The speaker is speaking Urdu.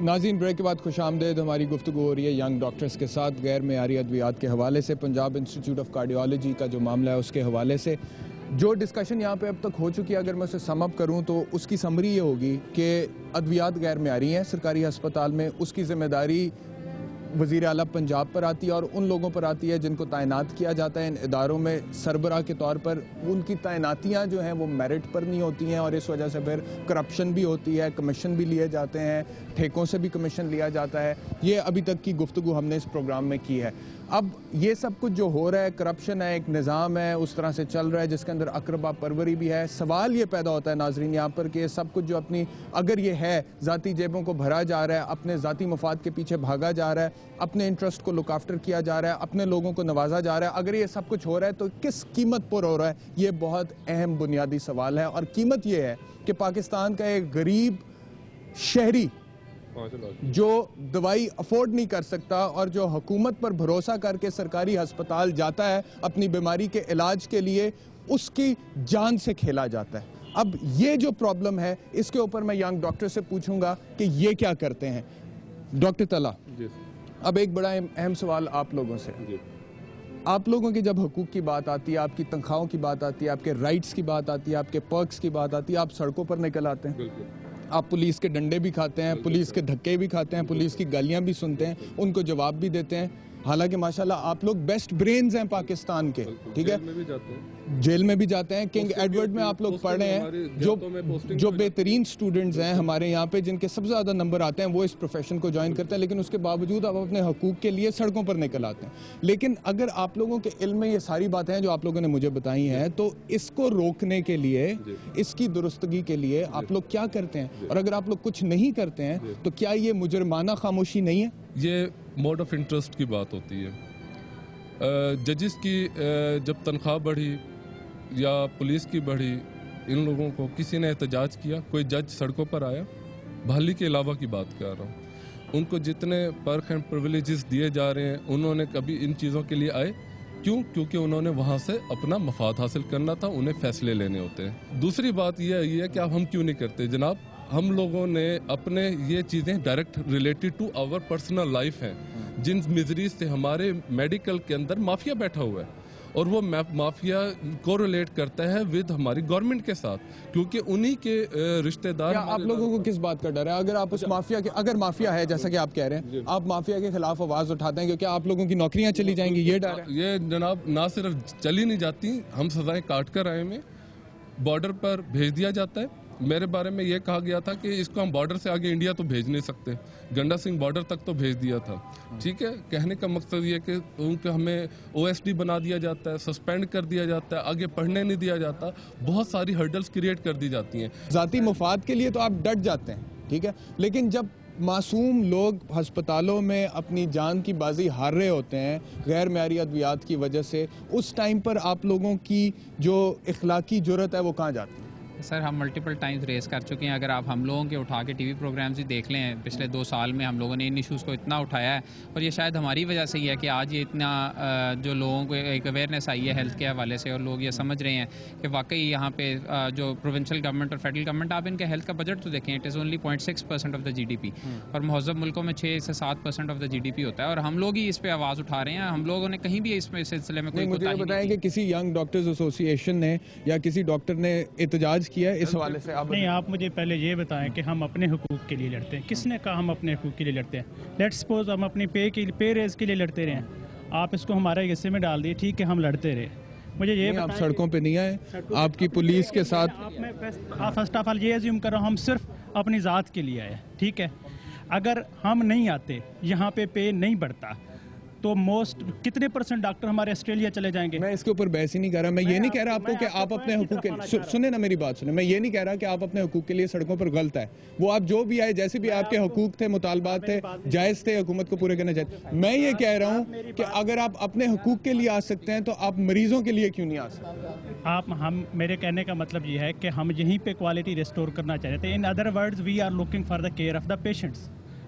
ناظرین بریک کے بعد خوش آمدید. ہماری گفتگو ہو رہی ہے ینگ ڈاکٹرز کے ساتھ غیر معیاری ادویات کے حوالے سے, پنجاب انسٹیٹیوٹ آف کارڈیالوجی کا جو معاملہ ہے اس کے حوالے سے. جو ڈسکشن یہاں پہ اب تک ہو چکی ہے, اگر میں اسے سم اپ کروں تو اس کی سمری یہ ہوگی کہ ادویات غیر معیاری ہیں سرکاری ہسپتال میں. اس کی ذمہ داری وزیر اعلیٰ پنجاب پر آتی ہے اور ان لوگوں پر آتی ہے جن کو تعینات کیا جاتا ہے ان اداروں میں سربراہ کے طور پر. ان کی تعیناتیاں جو ہیں وہ میرٹ پر نہیں ہوتی ہیں, اور اس وجہ سے پھر کرپشن بھی ہوتی ہے, کمیشن بھی لیے جاتے ہیں, ٹھیکوں سے بھی کمیشن لیا جاتا ہے. یہ ابھی تک کی گفتگو ہم نے اس پروگرام میں کی ہے. اب یہ سب کچھ جو ہو رہا ہے, کرپشن ہے, ایک نظام ہے اس طرح سے چل رہا ہے جس کے اندر اقربا پروری بھی ہے. سوال یہ پیدا ہوتا ہے ناظرین یہاں پر کہ یہ سب کچھ جو اپنی اگر یہ ہے ذاتی جیبوں کو بھرا جا رہا ہے, اپنے ذاتی مفاد کے پیچھے بھاگا جا رہا ہے, اپنے انٹرسٹ کو لک آفٹر کیا جا رہا ہے, اپنے لوگوں کو نوازا جا رہا ہے, اگر یہ سب کچھ ہو رہا ہے تو کس قیمت پر ہو رہا ہے؟ یہ بہت اہم بنیادی سوال ہے. اور قیمت یہ ہے کہ پاکستان کا ایک غریب شہری جو دوائی افورڈ نہیں کر سکتا اور جو حکومت پر بھروسہ کر کے سرکاری ہسپتال جاتا ہے اپنی بیماری کے علاج کے لیے, اس کی جان سے کھیلا جاتا ہے. اب یہ جو پرابلم ہے اس کے اوپر میں ینگ ڈاکٹر سے پوچھوں گا کہ یہ کیا کرتے ہیں. ڈاکٹر طلعہ, اب ایک بڑا اہم سوال آپ لوگوں سے. آپ لوگوں کی جب حقوق کی بات آتی ہے, آپ کی تنخواہوں کی بات آتی ہے, آپ کے رائٹس کی بات آتی ہے, آپ کے پرکس کی بات آتی ہے, آپ سڑکوں پر نکل آتے ہیں, آپ پولیس کے ڈنڈے بھی کھاتے ہیں, پولیس کے دھکے بھی کھاتے ہیں, پولیس کی گالیاں بھی سنتے ہیں, ان کو جواب بھی دیتے ہیں. حالانکہ ماشاءاللہ آپ لوگ بیسٹ برینز ہیں پاکستان کے, ٹھیک ہے, جیل میں بھی جاتے ہیں. کنگ ایڈورڈ میں آپ لوگ پڑھ رہے ہیں, جو بہترین سٹوڈنٹس ہیں ہمارے یہاں پہ جن کے سب سے زیادہ نمبر آتے ہیں وہ اس پروفیشن کو جوائن کرتے ہیں, لیکن اس کے باوجود آپ اپنے حقوق کے لیے سڑکوں پر نکل آتے ہیں. لیکن اگر آپ لوگوں کے علم میں یہ ساری باتیں ہیں جو آپ لوگوں نے مجھے بتائی ہیں, تو اس کو روکنے کے لیے, اس کی درستگی کے لیے آپ لوگ کیا کرتے ہیں؟ اور اگر آپ لوگ کچھ نہیں کرتے ہیں تو کیا یہ مجرمانہ خاموشی نہیں ہے؟ یہ موڈ آف انٹرسٹ کی بات ہوتی ہے. ججز کی جب تنخواہ بڑھی یا پولیس کی بڑھی, ان لوگوں کو کسی نے احتجاج کیا, کوئی جج سڑکوں پر آیا؟ بحالی کے علاوہ کی بات کر رہا ہوں. ان کو جتنے پرک اینڈ پرویلیجز دیے جا رہے ہیں انہوں نے کبھی ان چیزوں کے لیے آئے کیوں؟ کیونکہ انہوں نے وہاں سے اپنا مفاد حاصل کرنا تھا, انہیں فیصلے لینے ہوتے ہیں. دوسری بات یہ ہے کہ اب ہم کیوں نہیں کرتے جناب. ہم لوگوں نے اپنے یہ چیزیں direct related to our personal life ہیں, جن میزریز سے ہمارے میڈیکل کے اندر مافیا بیٹھا ہوا ہے, اور وہ مافیا کو ریلیٹ کرتا ہے ود ہماری گورنمنٹ کے ساتھ, کیونکہ انہی کے رشتہ دار. آپ لوگوں کو کس بات کا ڈر ہے؟ اگر آپ اس مافیا کے, اگر مافیا ہے جیسا کہ آپ کہہ رہے ہیں, آپ مافیا کے خلاف آواز اٹھاتے ہیں کیونکہ آپ لوگوں کی نوکریاں چلی جائیں گی, یہ ڈر ہے؟ یہ جناب نہ صرف چلی نہیں جاتی, ہم سزائیں کاٹ کر آئے ہیں, بارڈر پر بھیج دیا جاتا ہے. میرے بارے میں یہ کہا گیا تھا کہ اس کو ہم بارڈر سے آگے انڈیا تو بھیج نہیں سکتے, گنڈا سنگھ بارڈر تک تو بھیج دیا تھا, ٹھیک ہے. کہنے کا مقصد یہ کہ ان کو ہمیں OSD بنا دیا جاتا ہے, سسپینڈ کر دیا جاتا ہے, آگے پڑھنے نہیں دیا جاتا, بہت ساری ہرڈلز کریٹ کر دی جاتی ہیں. ذاتی مفاد کے لیے تو آپ ڈٹ جاتے ہیں, ٹھیک ہے, لیکن جب معصوم لوگ ہسپتالوں میں اپنی جان کی بازی ہار رہے ہوتے ہیں غیر معیاری ادویات کی وجہ سے, اس ٹائم پر آپ لوگوں کی جو اخلاقی جرت ہے وہ کہاں جاتی ہے؟ سر ہم ملٹیپل ٹائمز ریز کر چکے ہیں. اگر آپ ہم لوگوں کے اٹھا کے ٹی وی پروگرامز ہی دیکھ لیں, پچھلے 2 سال میں ہم لوگوں نے ان ایشوز کو اتنا اٹھایا ہے, اور یہ شاید ہماری وجہ سے ہی ہے کہ آج یہ اتنا جو لوگوں کو ایک اویئرنیس آئی ہے ہیلتھ کے حوالے سے, اور لوگ یہ سمجھ رہے ہیں کہ واقعی یہاں پہ جو پروونشل گورنمنٹ اور فیڈرل گورنمنٹ, آپ ان کے ہیلتھ کا بجٹ تو دیکھیں, it is only 0.6% of the GDP, اور مہذب ملکوں میں 6 سے 7% آف دا GDP ہوتا ہے, اور ہم لوگ ہی اس پہ آواز اٹھا رہے ہیں. ہم لوگوں نے کہیں بھی اس سلسلے میں کوئی مجھے بتائیں کہ کسی ینگ ڈاکٹرز ایسوسی ایشن نے یا کسی ڈاکٹر نے احتجاج کیا ہے اس حوالے سے؟ نہیں, آپ مجھے پہلے یہ بتائیں کہ ہم اپنے حقوق کے لیے لڑتے ہیں. کس نے کہا ہم اپنے حقوق کے لیے لڑتے ہیں؟ لیٹ سپوز ہم اپنی پے ریز کے لیے لڑتے رہے, آپ اس کو ہمارے حصے میں ڈال دیے, ٹھیک ہے, ہم لڑتے رہے. مجھے یہ آپ سڑکوں پہ نہیں آئے, آپ کی پولیس کے ساتھ. فرسٹ آف آل یہ ایزیوم کر رہا ہوں ہم صرف اپنی ذات کے لیے آئے, ٹھیک ہے. اگر ہم نہیں آتے, یہاں پہ پے نہیں بڑھتا, تو کتنے % ڈاکٹر ہمارے آسٹریلیا چلے جائیں گے؟ میں اس کے اوپر بحث ہی نہیں کر رہا. میں یہ نہیں کہہ رہا آپ کو کہ آپ اپنے حقوق کے لیے, سنیں نا میری بات سنیں, میں یہ نہیں کہہ رہا کہ آپ اپنے حقوق کے لیے سڑکوں پر غلط ہے. وہ آپ جو بھی آئے, جیسے بھی آپ کے حقوق تھے, مطالبات تھے, جائز تھے, حکومت کو پورے کرنا چاہتے. میں یہ کہہ رہا ہوں کہ اگر آپ اپنے حقوق کے لیے آ سکتے ہیں تو آپ مریضوں کے لیے کیوں نہیں آ سکتے؟ میرے کہنے کا مطلب یہ ہے کہ ہم یہیں پہ کوالٹی ریسٹور کرنا چاہتے ہیں. In other words we are looking for the care of the patients.